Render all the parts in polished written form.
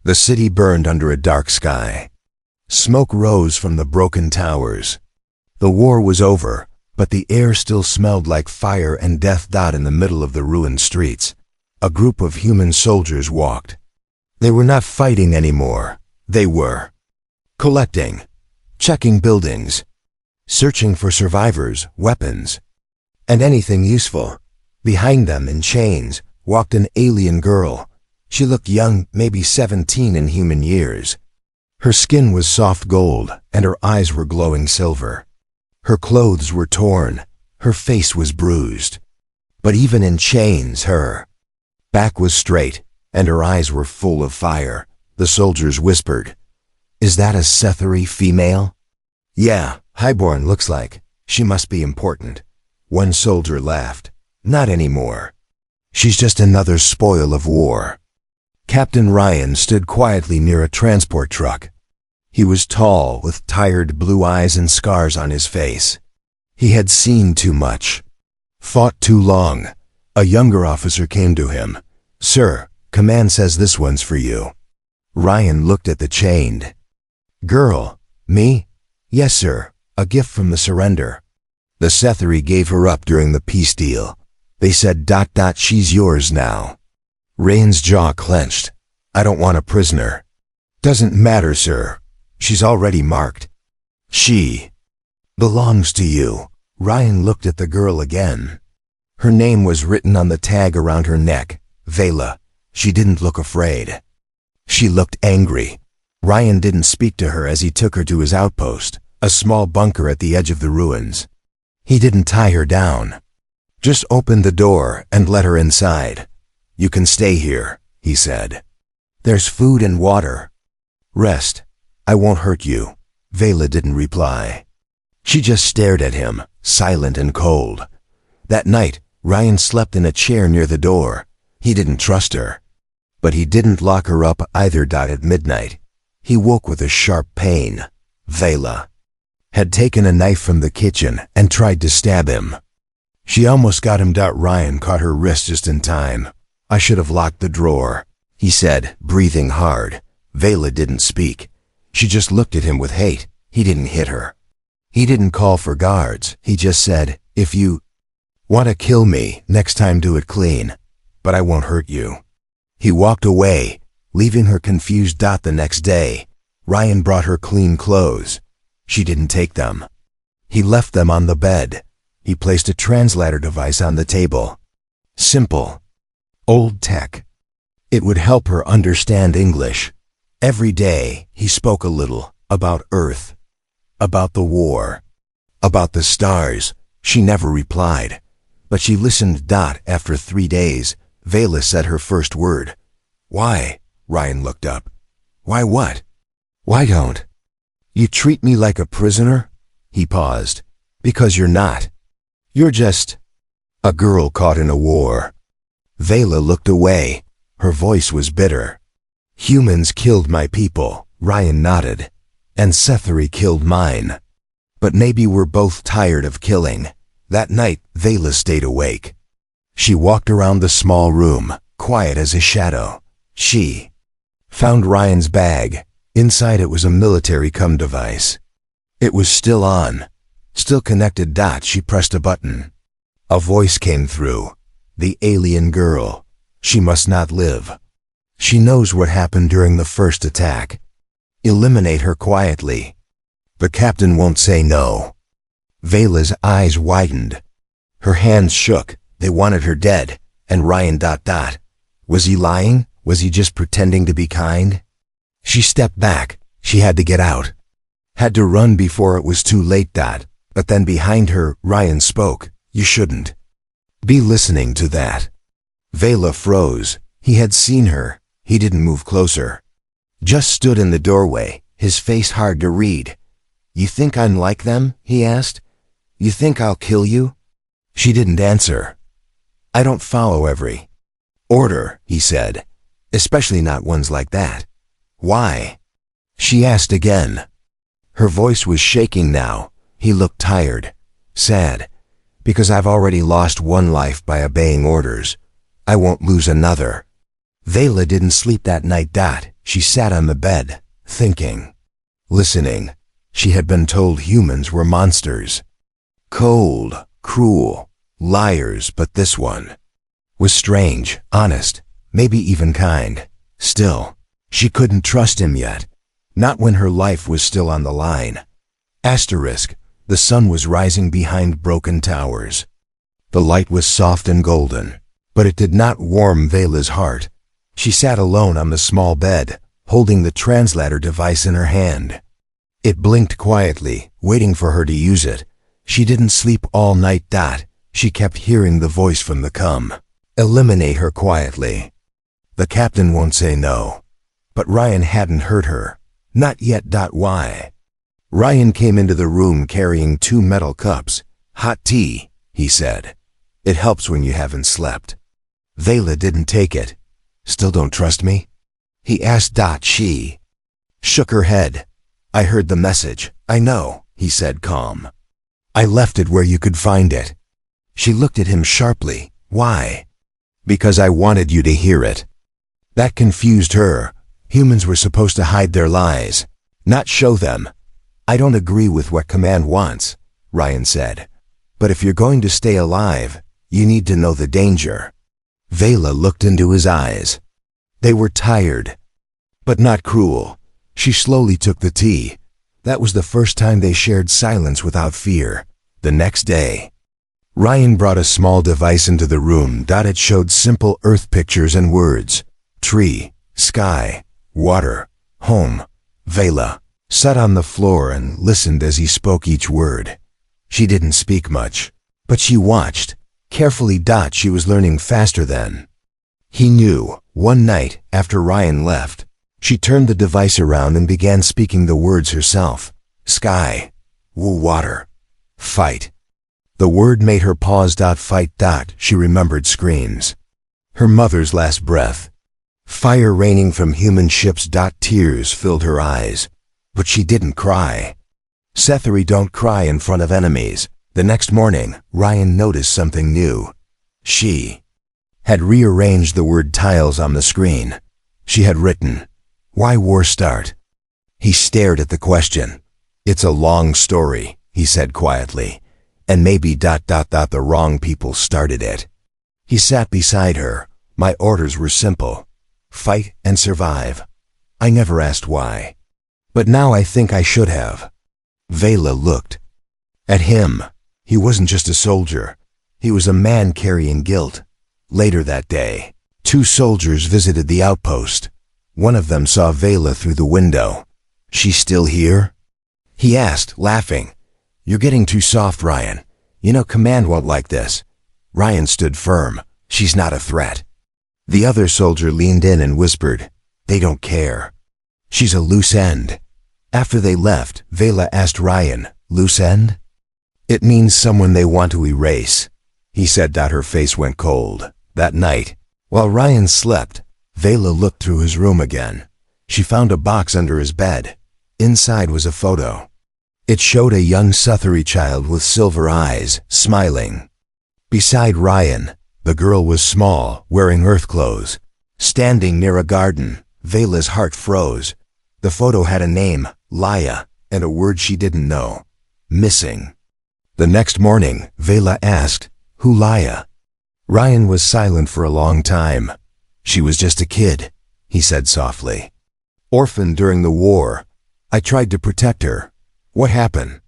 The city burned under a dark sky. Smoke rose from the broken towers. The war was over, but the air still smelled like fire and death. In the middle of the ruined streets, a group of human soldiers walked. They were not fighting anymore. They were collecting, checking buildings, searching for survivors, weapons, and anything useful. Behind them, in chains, walked an alien girl. She looked young, maybe 17 in human years. Her skin was soft gold, and her eyes were glowing silver. Her clothes were torn. Her face was bruised. But even in chains, her back was straight, and her eyes were full of fire. The soldiers whispered, "Is that a Sethari female?" "Yeah, highborn looks like. She must be important." One soldier laughed. "Not anymore. She's just another spoil of war." Captain Ryan stood quietly near a transport truck. He was tall, with tired blue eyes and scars on his face. He had seen too much, fought too long. A younger officer came to him. "Sir, command says this one's for you." Ryan looked at the chained girl. "Me?" "Yes, sir. A gift from the surrender. The Sethari gave her up during the peace deal. They said ... she's yours now." Ryan's jaw clenched. "I don't want a prisoner." "Doesn't matter, sir. She's already marked. She belongs to you." Ryan looked at the girl again. Her name was written on the tag around her neck, Vela. She didn't look afraid. She looked angry. Ryan didn't speak to her as he took her to his outpost, a small bunker at the edge of the ruins. He didn't tie her down. Just opened the door and let her inside. "You can stay here," he said. "There's food and water. Rest. I won't hurt you." Vela didn't reply. She just stared at him, silent and cold. That night, Ryan slept in a chair near the door. He didn't trust her. But he didn't lock her up either. At midnight, he woke with a sharp pain. Vela had taken a knife from the kitchen and tried to stab him. She almost got him. Ryan caught her wrist just in time. "I should have locked the drawer," he said, breathing hard. Vela didn't speak. She just looked at him with hate. He didn't hit her. He didn't call for guards. He just said, "If you want to kill me, next time do it clean. But I won't hurt you." He walked away, leaving her confused. The next day, Ryan brought her clean clothes. She didn't take them. He left them on the bed. He placed a translator device on the table. Simple. Old tech. It would help her understand English. Every day, he spoke a little about Earth, about the war, about the stars. She never replied, but she listened. After 3 days, Vela said her first word. "Why?" Ryan looked up. "Why what?" "Why don't you treat me like a prisoner?" He paused. "Because you're not. You're just a girl caught in a war." Vela looked away. Her voice was bitter. "Humans killed my people," Ryan nodded, "and Sethari killed mine. But maybe we're both tired of killing." That night, Vela stayed awake. She walked around the small room, quiet as a shadow. She found Ryan's bag. Inside it was a military device. It was still on, still connected. She pressed a button. A voice came through. "The alien girl. She must not live. She knows what happened during the first attack. Eliminate her quietly. The captain won't say no." Vela's eyes widened. Her hands shook. They wanted her dead. And Ryan ... Was he lying? Was he just pretending to be kind? She stepped back. She had to get out. Had to run before it was too late. But then behind her, Ryan spoke. "You shouldn't be listening to that." Vela froze. He had seen her. He didn't move closer. Just stood in the doorway, his face hard to read. "You think I'm like them?" he asked. "You think I'll kill you?" She didn't answer. "I don't follow every order," he said, "especially not ones like that." "Why?" she asked again. Her voice was shaking now. He looked tired, sad. "Because I've already lost one life by obeying orders. I won't lose another." Vela didn't sleep that night. She sat on the bed, thinking, listening. She had been told humans were monsters. Cold, cruel, liars, but this one was strange, honest, maybe even kind. Still, she couldn't trust him yet. Not when her life was still on the line. Asterisk, the sun was rising behind broken towers. The light was soft and golden, but it did not warm Vela's heart. She sat alone on the small bed, holding the translator device in her hand. It blinked quietly, waiting for her to use it. She didn't sleep all night. She kept hearing the voice from the com. Eliminate her quietly. The captain won't say no. But Ryan hadn't heard her. Not yet. Why? Ryan came into the room carrying 2 metal cups. Hot tea, he said. It helps when you haven't slept. Vela didn't take it. Still don't trust me? He asked. She shook her head. I heard the message. I know, he said calm. I left it where you could find it. She looked at him sharply. Why? Because I wanted you to hear it. That confused her. Humans were supposed to hide their lies, not show them. I don't agree with what Command wants, Ryan said. But if you're going to stay alive, you need to know the danger. Vela looked into his eyes. They were tired, but not cruel. She slowly took the tea. That was the first time they shared silence without fear. The next day, Ryan brought a small device into the room. It showed simple earth pictures and words. Tree, sky, water, home. Vela sat on the floor and listened as he spoke each word. She didn't speak much, but she watched. Carefully. She was learning faster than he knew. One night, after Ryan left, she turned the device around and began speaking the words herself. Sky, water, fight. The word made her pause. Fight. She remembered screams. Her mother's last breath. Fire raining from human ships. Tears filled her eyes. But she didn't cry. Sethari don't cry in front of enemies. The next morning, Ryan noticed something new. She had rearranged the word tiles on the screen. She had written, Why war start? He stared at the question. It's a long story, he said quietly. And maybe ... the wrong people started it. He sat beside her. My orders were simple. Fight and survive. I never asked why. But now I think I should have. Vela looked at him. He wasn't just a soldier. He was a man carrying guilt. Later that day, 2 soldiers visited the outpost. One of them saw Vela through the window. She's still here? He asked, laughing. You're getting too soft, Ryan. You know Command won't like this. Ryan stood firm. She's not a threat. The other soldier leaned in and whispered, They don't care. She's a loose end. After they left, Vela asked Ryan, Loose end? It means someone they want to erase. He said. Her face went cold. That night, while Ryan slept, Vela looked through his room again. She found a box under his bed. Inside was a photo. It showed a young Sethari child with silver eyes, smiling. Beside Ryan, the girl was small, wearing earth clothes. Standing near a garden, Vela's heart froze. The photo had a name, Laya, and a word she didn't know. Missing. The next morning, Vela asked, Who Laya? Ryan was silent for a long time. She was just a kid, he said softly. Orphaned during the war. I tried to protect her. What happened?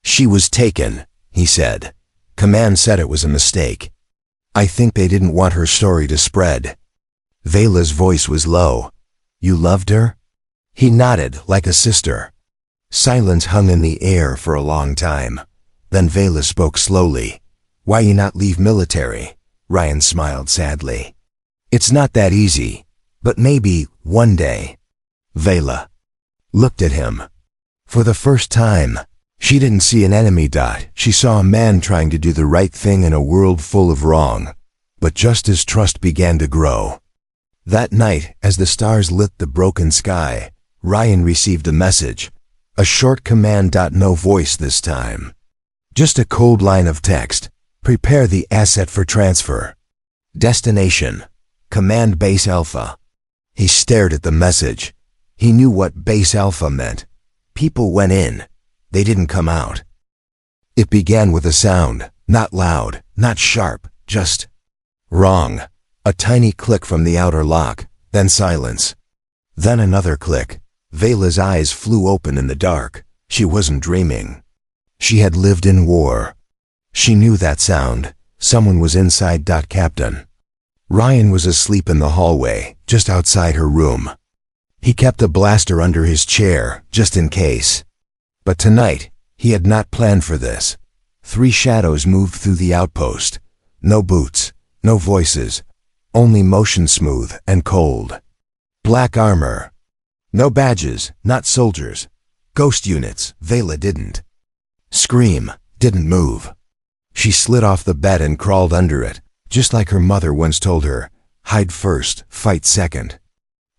She was taken, he said. Command said it was a mistake. I think they didn't want her story to spread. Vela's voice was low. You loved her? He nodded like a sister. Silence hung in the air for a long time. Then Vela spoke slowly. Why you not leave military? Ryan smiled sadly. It's not that easy, but maybe one day. Vela looked at him. For the first time, she didn't see an enemy. She saw a man trying to do the right thing in a world full of wrong. But just as trust began to grow. That night, as the stars lit the broken sky, Ryan received a message. A short command. No voice this time. Just a cold line of text. Prepare the asset for transfer. Destination. Command Base Alpha. He stared at the message. He knew what base alpha meant. People went in. They didn't come out. It began with a sound, not loud, not sharp, just wrong. A tiny click from the outer lock, then silence. Then another click. Vela's eyes flew open in the dark. She wasn't dreaming. She had lived in war. She knew that sound. Someone was inside. Captain. Ryan was asleep in the hallway, just outside her room. He kept a blaster under his chair, just in case. But tonight, he had not planned for this. 3 shadows moved through the outpost. No boots, no voices, only motion smooth and cold. Black armor. No badges, not soldiers. Ghost units. Vela didn't scream, didn't move. She slid off the bed and crawled under it, just like her mother once told her, hide first, fight second.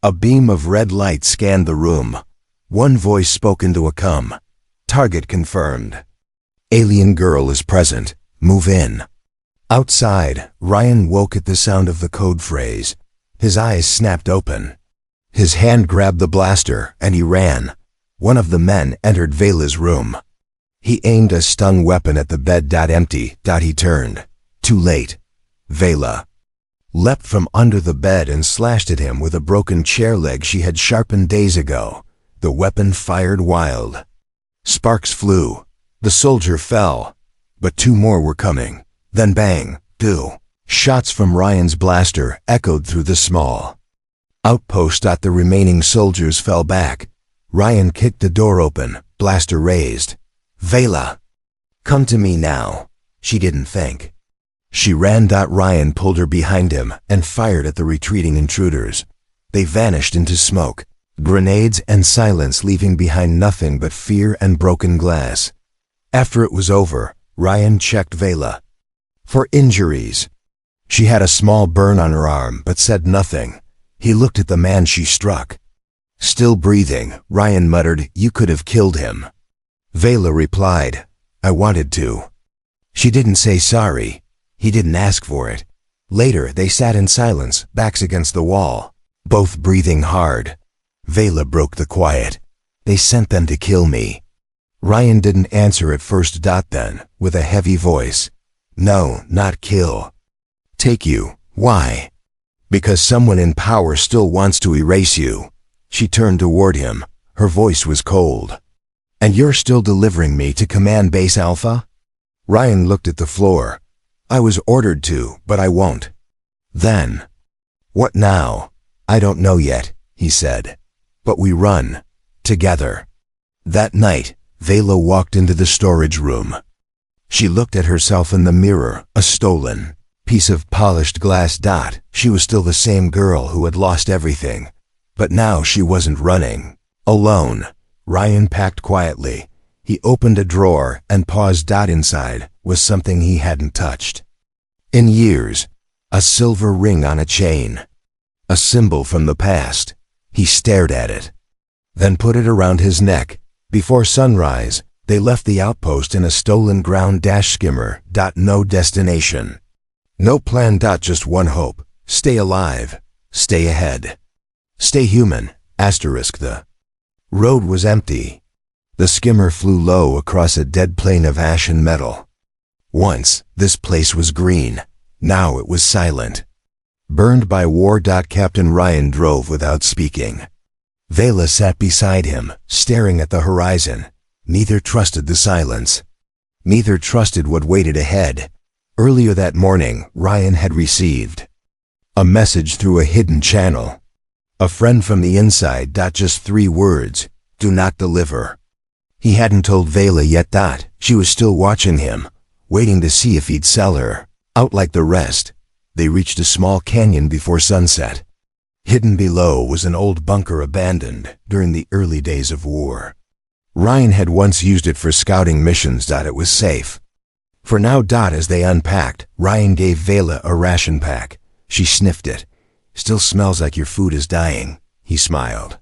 A beam of red light scanned the room. One voice spoke into a com. Target confirmed. Alien girl is present. Move in. Outside, Ryan woke at the sound of the code phrase. His eyes snapped open. His hand grabbed the blaster, and he ran. One of the men entered Vela's room. He aimed a stun weapon at the bed. Empty. He turned. Too late. Vela leapt from under the bed and slashed at him with a broken chair leg she had sharpened days ago. The weapon fired wild. Sparks flew. The soldier fell. But 2 more were coming. Then bang, 2. Shots from Ryan's blaster echoed through the small outpost. The remaining soldiers fell back. Ryan kicked the door open, blaster raised. Vela, come to me now. She didn't think. She ran. Ryan pulled her behind him and fired at the retreating intruders. They vanished into smoke, grenades and silence, leaving behind nothing but fear and broken glass. After it was over, Ryan checked Vela for injuries. She had a small burn on her arm but said nothing. He looked at the man she struck. Still breathing, Ryan muttered, "You could have killed him." Vela replied, "I wanted to." She didn't say sorry. He didn't ask for it. Later, they sat in silence, backs against the wall, both breathing hard. Vela broke the quiet. "They sent them to kill me." Ryan didn't answer at first. Then, with a heavy voice, "No, not kill. Take you. Why?" "Because someone in power still wants to erase you." She turned toward him. Her voice was cold. "And you're still delivering me to Command Base Alpha?" Ryan looked at the floor. "I was ordered to, but I won't." "Then, what now?" "I don't know yet," he said. "But we run. Together." That night, Vela walked into the storage room. She looked at herself in the mirror, a stolen piece of polished glass. She was still the same girl who had lost everything. But now she wasn't running alone. Ryan packed quietly. He opened a drawer and paused. Inside was something he hadn't touched in years. A silver ring on a chain. A symbol from the past. He stared at it, then put it around his neck. Before sunrise, they left the outpost in a stolen ground skimmer. No destination. No plan. Just one hope. Stay alive. Stay ahead. Stay human. The road was empty. The skimmer flew low across a dead plain of ash and metal. Once, this place was green. Now it was silent. Burned by war. Captain Ryan drove without speaking. Vela sat beside him, staring at the horizon. Neither trusted the silence. Neither trusted what waited ahead. Earlier that morning, Ryan had received a message through a hidden channel. A friend from the inside. Just 3 words. Do not deliver. He hadn't told Vela yet. She was still watching him, waiting to see if he'd sell her out like the rest. They reached a small canyon before sunset. Hidden below was an old bunker abandoned during the early days of war. Ryan had once used it for scouting missions. It was safe. For now. As they unpacked, Ryan gave Vela a ration pack. She sniffed it. "Still smells like your food is dying," he smiled.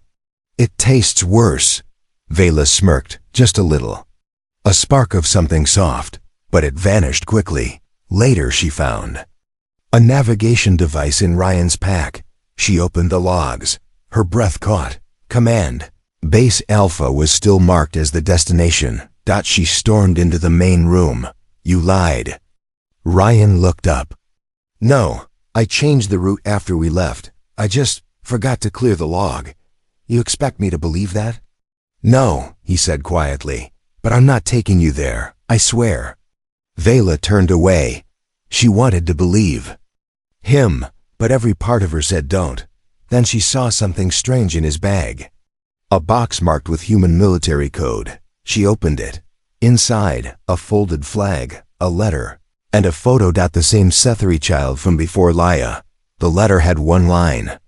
"It tastes worse." Vela smirked, just a little. A spark of something soft, but it vanished quickly. Later she found a navigation device in Ryan's pack. She opened the logs. Her breath caught. Command. Base Alpha was still marked as the destination. She stormed into the main room. You lied. Ryan looked up. No, I changed the route after we left. I just forgot to clear the log. You expect me to believe that? No, he said quietly, but I'm not taking you there, I swear. Vela turned away. She wanted to believe him, but every part of her said don't. Then she saw something strange in his bag. A box marked with human military code. She opened it. Inside, a folded flag, a letter, and a photo. The same Sethari child from before Laya. The letter had one line.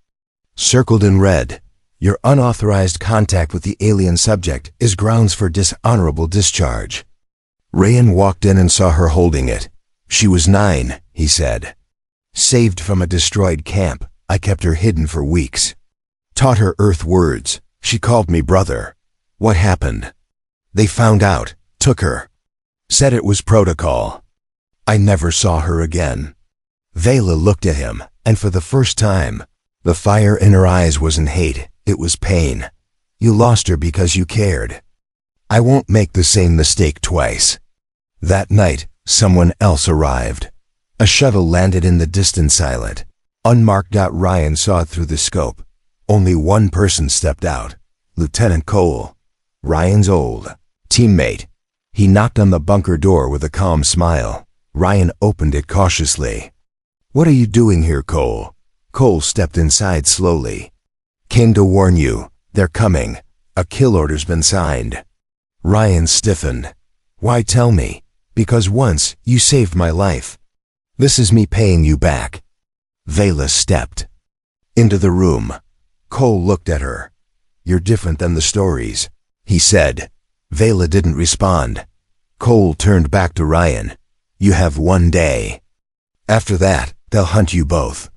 Circled in red. Your unauthorized contact with the alien subject is grounds for dishonorable discharge. Ryan walked in and saw her holding it. She was 9, he said. Saved from a destroyed camp, I kept her hidden for weeks. Taught her Earth words. She called me brother. What happened? They found out, took her. Said it was protocol. I never saw her again. Vela looked at him, and for the first time, the fire in her eyes wasn't hate, it was pain. You lost her because you cared. I won't make the same mistake twice. That night, someone else arrived. A shuttle landed in the distant silent. Unmarked. Ryan saw it through the scope. Only one person stepped out. Lieutenant Cole. Ryan's old teammate. He knocked on the bunker door with a calm smile. Ryan opened it cautiously. What are you doing here, Cole? Cole stepped inside slowly. Came to warn you. They're coming. A kill order's been signed. Ryan stiffened. Why tell me? Because once you saved my life. This is me paying you back. Vela stepped into the room. Cole looked at her. You're different than the stories, he said. Vela didn't respond. Cole turned back to Ryan. You have 1 day. After that, they'll hunt you both.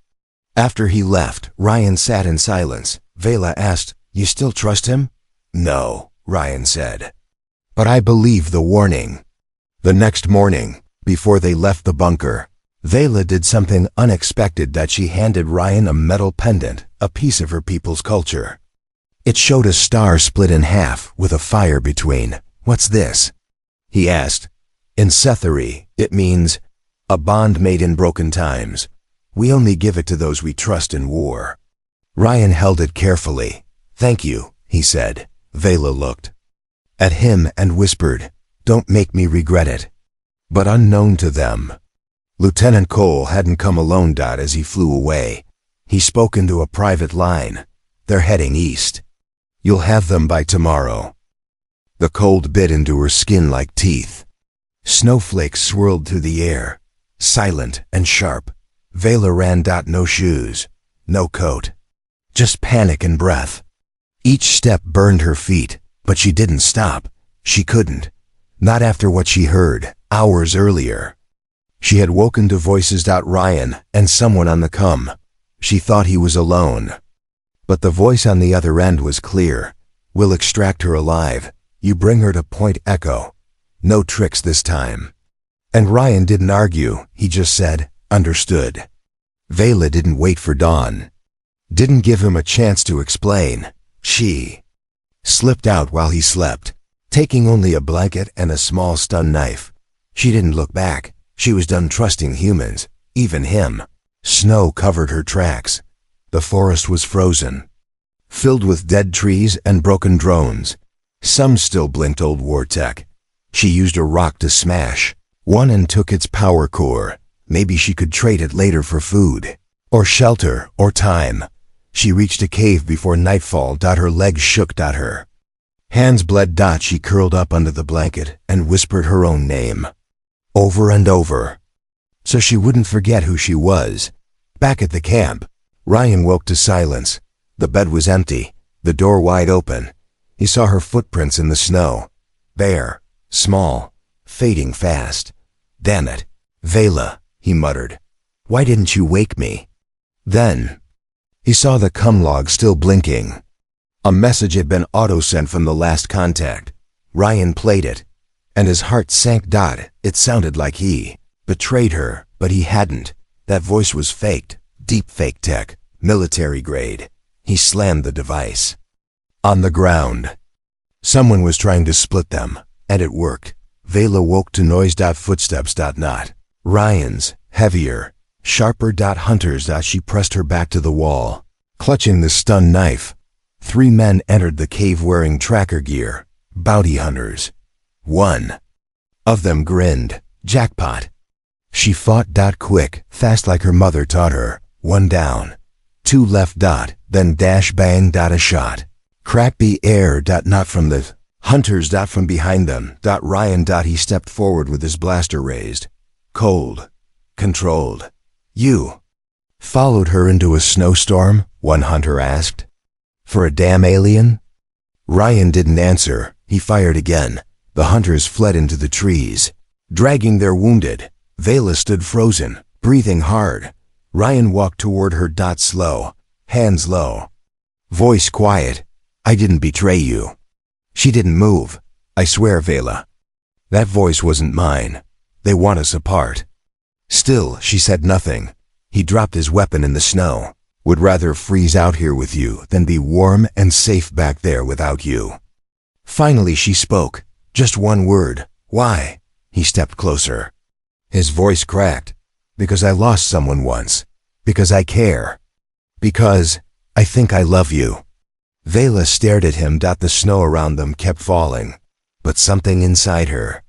After he left, Ryan sat in silence. Vela asked, You still trust him? No, Ryan said. But I believe the warning. The next morning, before they left the bunker, Vela did something unexpected. She handed Ryan a metal pendant, a piece of her people's culture. It showed a star split in half with a fire between. What's this? He asked. In Sethari, it means a bond made in broken times. We only give it to those we trust in war. Ryan held it carefully. Thank you, he said. Vela looked at him and whispered, Don't make me regret it. But unknown to them, Lieutenant Cole hadn't come alone. As he flew away, he spoke into a private line. They're heading east. You'll have them by tomorrow. The cold bit into her skin like teeth. Snowflakes swirled through the air, silent and sharp. Vela ran. No shoes, no coat, just panic and breath. Each step burned her feet, but she didn't stop. She couldn't. Not after what she heard hours earlier. She had woken to voices. Ryan and someone on the come. She thought he was alone. But the voice on the other end was clear. We'll extract her alive. You bring her to Point Echo. No tricks this time. And Ryan didn't argue. He just said, Understood. Vela didn't wait for dawn. Didn't give him a chance to explain. She slipped out while he slept, taking only a blanket and a small stun knife. She didn't look back. She was done trusting humans, even him. Snow covered her tracks. The forest was frozen, filled with dead trees and broken drones. Some still blinked old war tech. She used a rock to smash one and took its power core. Maybe she could trade it later for food, or shelter, or time. She reached a cave before nightfall. Her legs shook. Her hands bled. She curled up under the blanket and whispered her own name, over and over, so she wouldn't forget who she was. Back at the camp, Ryan woke to silence. The bed was empty, the door wide open. He saw her footprints in the snow. Bare, small, fading fast. Damn it, Vela, he muttered. Why didn't you wake me? Then he saw the cum log still blinking. A message had been auto-sent from the last contact. Ryan played it, and his heart sank. It sounded like he betrayed her, but he hadn't. That voice was faked. Deep fake tech, military grade. He slammed the device. On the ground. Someone was trying to split them, and it worked. Vela woke to noise. Footsteps. Not Ryan's, heavier, sharper. Hunters. She pressed her back to the wall, clutching the stun knife. 3 men entered the cave wearing tracker gear, bounty hunters. One of them grinned. Jackpot. She fought. Quick, fast like her mother taught her. 1 down. 2 left. Then dash bang. A shot. Crappy air. Not from the hunters. From behind them. Ryan. He stepped forward with his blaster raised. Cold. Controlled. You followed her into a snowstorm? One hunter asked. For a damn alien? Ryan didn't answer. He fired again. The hunters fled into the trees, dragging their wounded. Vela stood frozen, breathing hard. Ryan walked toward her. Slow, hands low, voice quiet. I didn't betray you. She didn't move. I swear, Vela. That voice wasn't mine. They want us apart. Still, she said nothing. He dropped his weapon in the snow. Would rather freeze out here with you than be warm and safe back there without you. Finally she spoke. Just 1 word. Why? He stepped closer. His voice cracked. Because I lost someone once. Because I care. Because I think I love you. Vela stared at him. The snow around them kept falling. But something inside her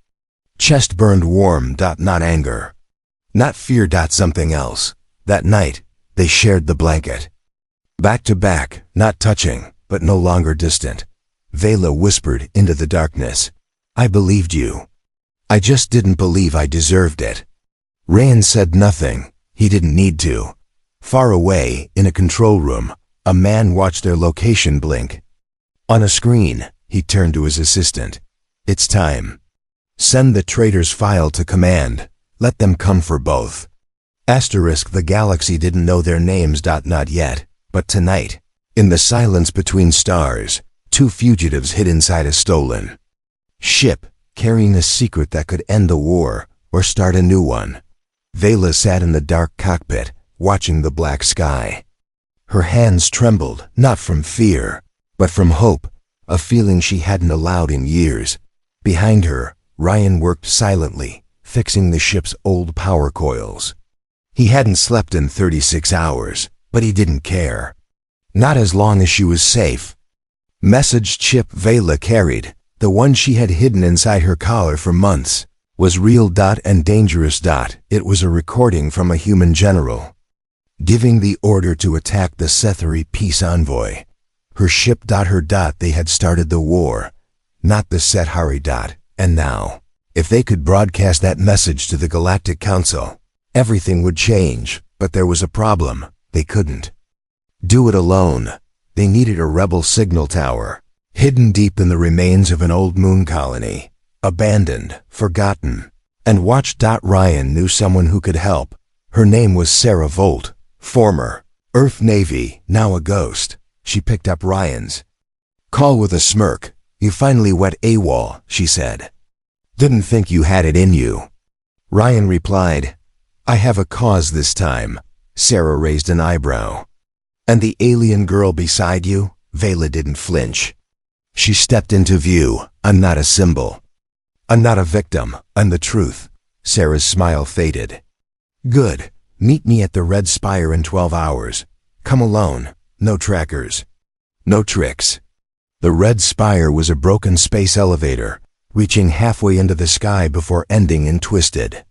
chest burned warm. Not anger. Not fear. Something else. That night, they shared the blanket. Back to back, not touching, but no longer distant. Vela whispered into the darkness. I believed you. I just didn't believe I deserved it. Rand said nothing. He didn't need to. Far away, in a control room, a man watched their location blink. On a screen, he turned to his assistant. It's time. Send the traitor's file to command. Let them come for both. Asterisk. The galaxy didn't know their names. Not yet, but tonight, in the silence between stars, 2 fugitives hid inside a stolen ship, carrying a secret that could end the war or start a new one. Vela sat in the dark cockpit, watching the black sky. Her hands trembled, not from fear, but from hope, a feeling she hadn't allowed in years. Behind her, Ryan worked silently, fixing the ship's old power coils. He hadn't slept in 36 hours, but he didn't care. Not as long as she was safe. Message chip Vela carried, the one she had hidden inside her collar for months, was real. And dangerous. It was a recording from a human general, giving the order to attack the Sethari peace envoy. Her ship. They had started the war, not the Sethari. And now, if they could broadcast that message to the Galactic Council, everything would change. But there was a problem. They couldn't do it alone. They needed a rebel signal tower, hidden deep in the remains of an old moon colony, abandoned, forgotten, and watched. Ryan knew someone who could help. Her name was Sarah Volt, former Earth Navy, now a ghost. She picked up Ryan's call with a smirk. You finally went AWOL, she said. Didn't think you had it in you. Ryan replied, I have a cause this time. Sarah raised an eyebrow. And the alien girl beside you? Vela didn't flinch. She stepped into view. I'm not a symbol. I'm not a victim. I'm the truth. Sarah's smile faded. Good. Meet me at the Red Spire in 12 hours. Come alone. No trackers. No tricks. The Red Spire was a broken space elevator, reaching halfway into the sky before ending in twisted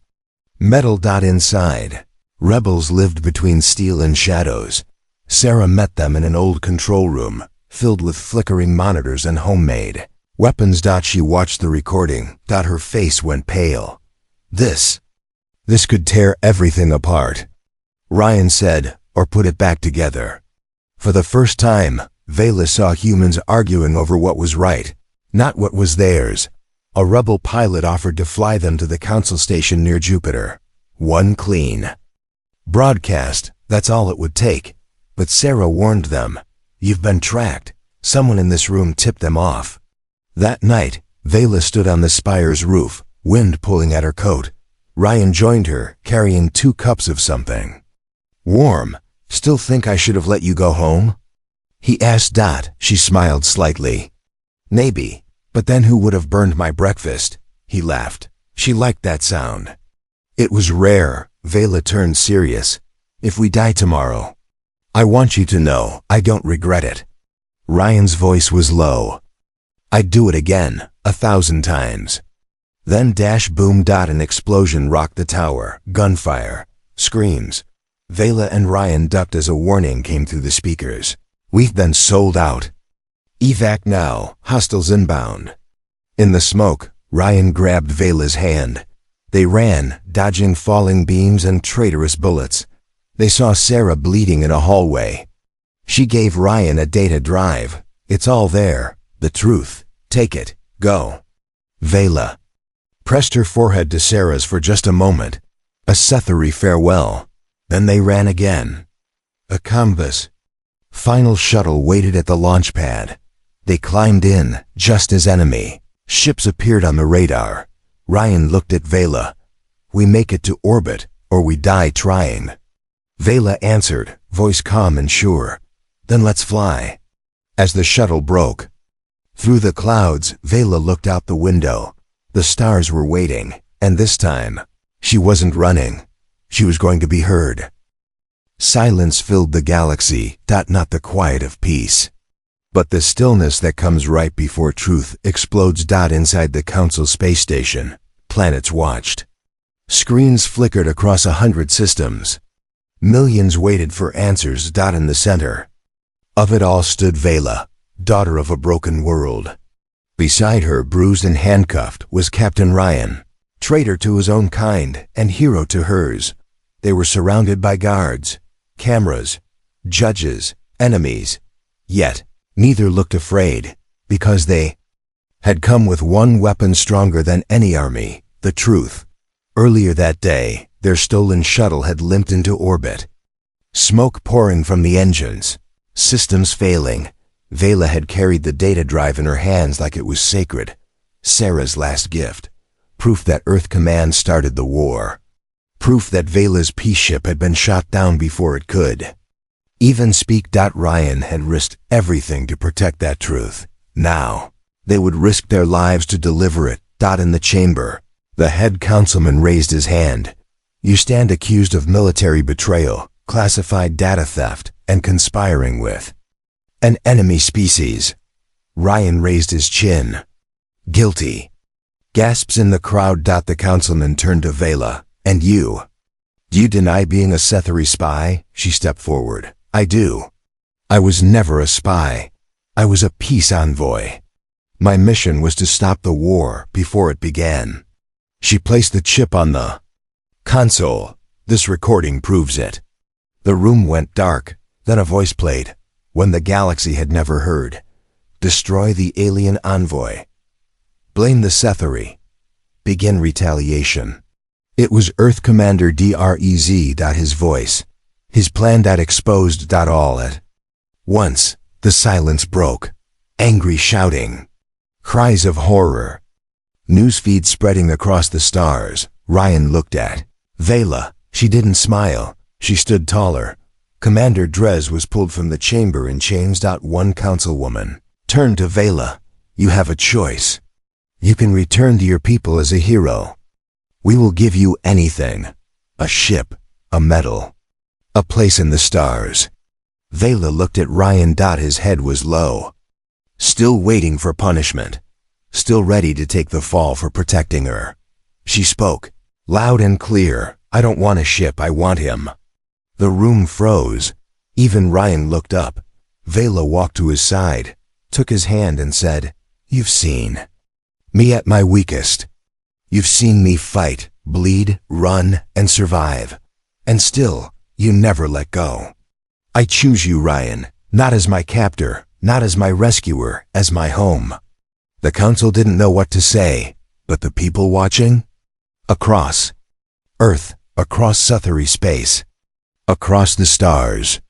metal. Inside, rebels lived between steel and shadows. Sarah met them in an old control room, filled with flickering monitors and homemade weapons. She watched the recording. Her face went pale. This could tear everything apart. Ryan said, or put it back together. For the first time, Vela saw humans arguing over what was right, not what was theirs. A rebel pilot offered to fly them to the council station near Jupiter. One clean broadcast, that's all it would take. But Sarah warned them. You've been tracked. Someone in this room tipped them off. That night, Vela stood on the spire's roof, wind pulling at her coat. Ryan joined her, carrying 2 cups of something warm. Still think I should have let you go home? he asked. She smiled slightly. Maybe, but then who would have burned my breakfast? He laughed. She liked that sound. It was rare. Vela turned serious. If we die tomorrow, I want you to know I don't regret it. Ryan's voice was low. I'd do it again, 1,000 times. Then boom. An explosion rocked the tower. Gunfire. Screams. Vela and Ryan ducked as a warning came through the speakers. We've been sold out. Evac now. Hostiles inbound. In the smoke, Ryan grabbed Vela's hand. They ran, dodging falling beams and traitorous bullets. They saw Sarah bleeding in a hallway. She gave Ryan a data drive. It's all there. The truth. Take it. Go. Vela pressed her forehead to Sarah's for just a moment. A Sethary farewell. Then they ran again. A canvas. Final shuttle waited at the launch pad. They climbed in, just as enemy ships appeared on the radar. Ryan looked at Vela. We make it to orbit, or we die trying. Vela answered, voice calm and sure. Then let's fly. As the shuttle broke through the clouds, Vela looked out the window. The stars were waiting, and this time, she wasn't running. She was going to be heard. Silence filled the galaxy, not the quiet of peace, but the stillness that comes right before truth explodes. Inside the Council space station, planets watched. Screens flickered across 100 systems. Millions waited for answers. In the center of it all stood Vela, daughter of a broken world. Beside her, bruised and handcuffed, was Captain Ryan, traitor to his own kind and hero to hers. They were surrounded by guards, cameras, judges, enemies. Yet, neither looked afraid, because they had come with one weapon stronger than any army, the truth. Earlier that day, their stolen shuttle had limped into orbit. Smoke pouring from the engines, systems failing. Vela had carried the data drive in her hands like it was sacred. Sarah's last gift. Proof that Earth Command started the war. Proof that Vela's peace ship had been shot down before it could. Even speak. Ryan had risked everything to protect that truth. Now, they would risk their lives to deliver it. In the chamber, the head councilman raised his hand. You stand accused of military betrayal, classified data theft, and conspiring with an enemy species. Ryan raised his chin. Guilty. Gasps in the crowd. The councilman turned to Vela. And you? Do you deny being a Sethary spy? She stepped forward. I do. I was never a spy. I was a peace envoy. My mission was to stop the war before it began. She placed the chip on the console. This recording proves it. The room went dark. Then a voice played, one the galaxy had never heard. Destroy the alien envoy. Blame the Sethary. Begin retaliation. It was Earth Commander Drez. His voice. His plan. Exposed. All at once, the silence broke. Angry shouting. Cries of horror. Newsfeed spreading across the stars. Ryan looked at Vela. She didn't smile. She stood taller. Commander Drez was pulled from the chamber in chains. One councilwoman turned to Vela. You have a choice. You can return to your people as a hero. We will give you anything. A ship, a medal, a place in the stars. Vela looked at Ryan. His head was low. Still waiting for punishment. Still ready to take the fall for protecting her. She spoke, loud and clear. I don't want a ship, I want him. The room froze. Even Ryan looked up. Vela walked to his side, took his hand and said, You've seen me at my weakest. You've seen me fight, bleed, run, and survive. And still, you never let go. I choose you, Ryan, not as my captor, not as my rescuer, as my home. The council didn't know what to say, but the people watching? Across Earth, across Sethary space, across the stars.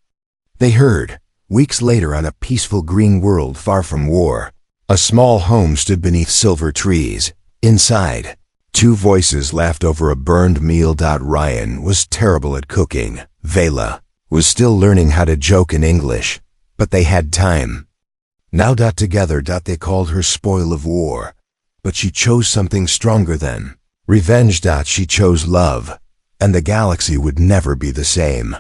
They heard, weeks later on a peaceful green world far from war. A small home stood beneath silver trees. Inside, two voices laughed over a burned meal. Ryan was terrible at cooking. Vela was still learning how to joke in English. But they had time. Now together they called her spoil of war. But she chose something stronger then. Revenge. She chose love. And the galaxy would never be the same.